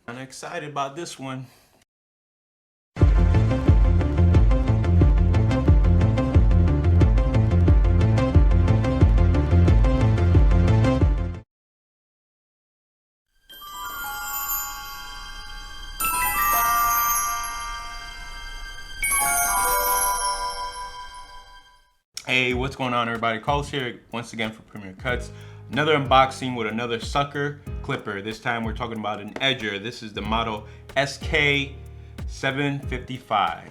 I'm excited about this one. Hey, what's going on everybody? Carlos here once again for Premier Cuts. Another unboxing with another Surker clipper. This time we're talking about an edger. This is the model Sk755.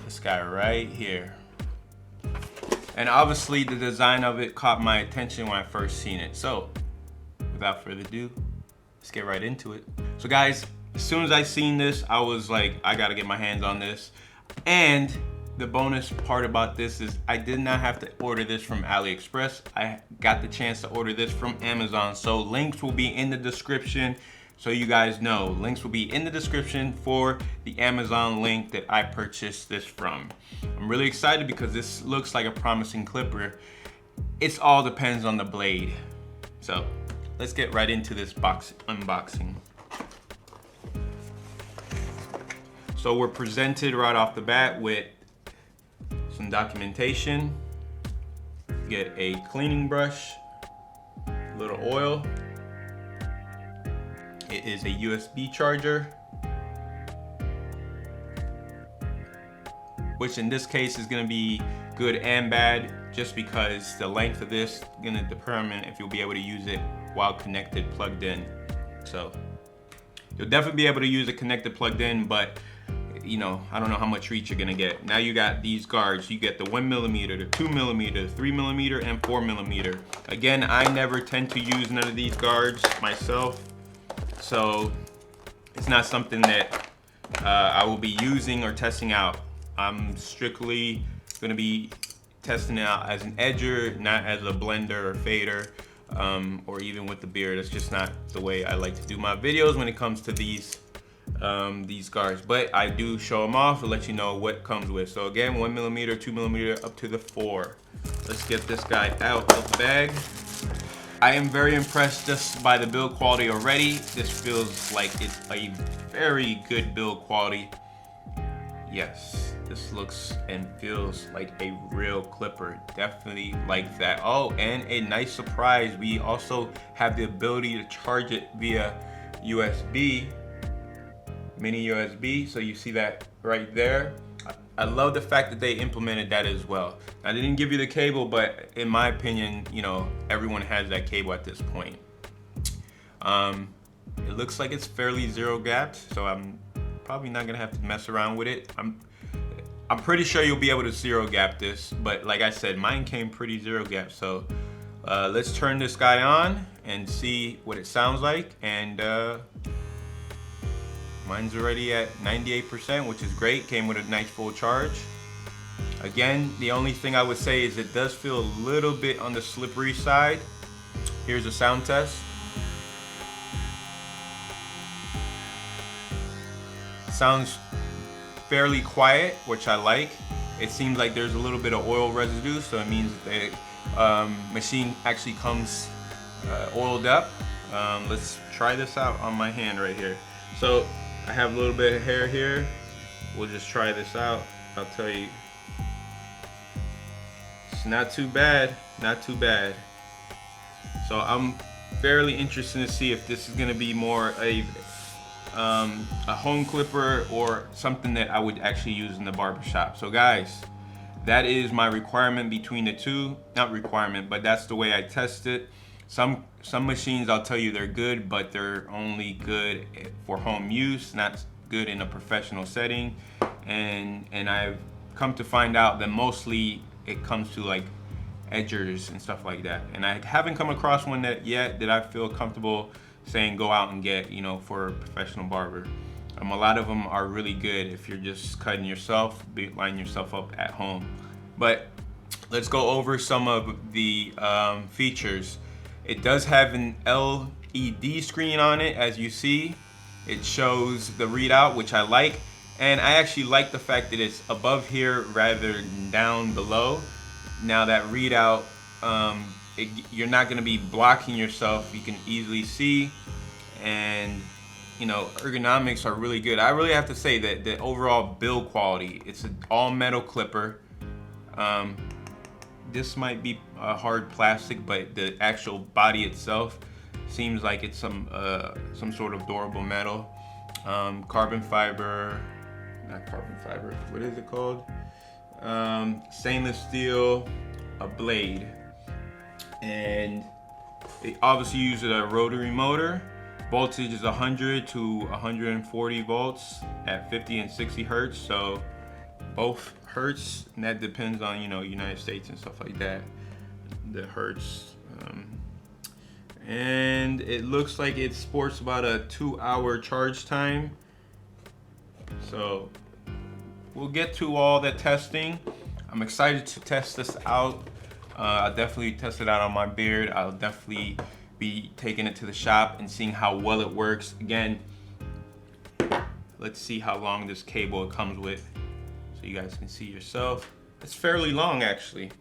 This guy right here. And obviously the design of it caught my attention when I first seen it. So without further ado, let's get right into it. So guys, as soon as I seen this, I was like, I gotta get my hands on this. And the bonus part about this is I did not have to order this from AliExpress. I got the chance to order this from Amazon. So links will be in the description so you guys know. Links will be in the description for the Amazon link that I purchased this from. I'm really excited because this looks like a promising clipper. It all depends on the blade. So let's get right into this unboxing. So we're presented right off the bat with some documentation. Get a cleaning brush, a little oil. It is a USB charger, which in this case is gonna be good and bad, just because the length of this is gonna determine if you'll be able to use it while connected, plugged in. So you'll definitely be able to use it connected, plugged in, but you know, I don't know how much reach you're gonna get. Now you got these guards. You get the 1mm, the 2mm, 3mm, and 4mm. Again, I never tend to use none of these guards myself, so it's not something that I will be using or testing out. I'm strictly gonna be testing it out as an edger, not as a blender or fader, or even with the beard. That's just not the way I like to do my videos when it comes to these guards, but I do show them off to let you know what comes with. So again, 1mm, 2mm, up to the 4. Let's get this guy out of the bag. I am very impressed just by the build quality already. This feels like it's a very good build quality. Yes, this looks and feels like a real clipper. Definitely like that. Oh, and a nice surprise, we also have the ability to charge it via USB, mini USB, so you see that right there. I love the fact that they implemented that as well. I didn't give you the cable, but in my opinion, you know, everyone has that cable at this point. It looks like it's fairly zero gapped, so I'm probably not gonna have to mess around with it. I'm pretty sure you'll be able to zero gap this, but like I said, mine came pretty zero gap. So let's turn this guy on and see what it sounds like. And mine's already at 98%, which is great. Came with a nice full charge. Again, the only thing I would say is it does feel a little bit on the slippery side. Here's a sound test. Sounds fairly quiet, which I like. It seems like there's a little bit of oil residue, so it means that the machine actually comes oiled up. Let's try this out on my hand right here. So I have a little bit of hair here. We'll just try this out. I'll tell you, it's not too bad, not too bad. So I'm fairly interested to see if this is gonna be more a home clipper or something that I would actually use in the barber shop. So guys, that is my requirement between the two. Not requirement, but that's the way I test it. Some machines, I'll tell you, they're good, but they're only good for home use, not good in a professional setting. And I've come to find out that mostly it comes to like edgers and stuff like that. And I haven't come across one that I feel comfortable saying go out and get, you know, for a professional barber. A lot of them are really good if you're just cutting yourself, lining yourself up at home. But let's go over some of the features. It does have an LED screen on it, as you see. It shows the readout, which I like. And I actually like the fact that it's above here rather than down below. Now that readout, you're not gonna be blocking yourself. You can easily see. and you know, ergonomics are really good. I really have to say that the overall build quality, it's an all metal clipper. This might be a hard plastic, but the actual body itself seems like it's some sort of durable metal. Carbon fiber, not carbon fiber, what is it called? Stainless steel, a blade. And they obviously use a rotary motor. Voltage is 100 to 140 volts at 50 and 60 hertz. So both hertz, and that depends on, you know, United States and stuff like that, the hertz. And it looks like it sports about a 2-hour charge time. So we'll get to all the testing. I'm excited to test this out. I'll definitely test it out on my beard. I'll definitely be taking it to the shop and seeing how well it works. Again, let's see how long this cable it comes with, so you guys can see yourself. It's fairly long, actually.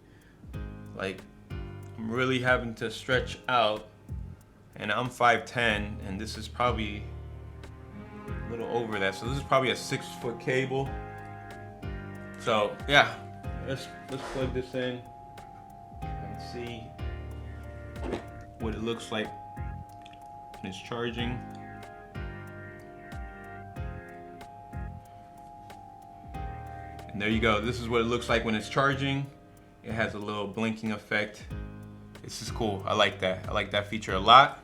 Like, I'm really having to stretch out, and I'm 5'10", and this is probably a little over that. So this is probably a 6-foot cable. So yeah, let's plug this in and see what it looks like when it's charging. And there you go. This is what it looks like when it's charging. It has a little blinking effect. This is cool. I like that. I like that feature a lot.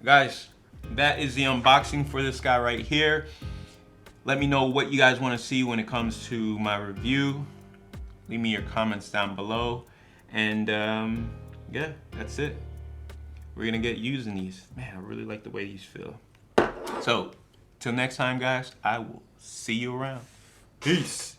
Guys, that is the unboxing for this guy right here. Let me know what you guys want to see when it comes to my review. Leave me your comments down below. And yeah, that's it. We're gonna get using these. Man, I really like the way these feel. So, till next time, guys, I will see you around. Peace.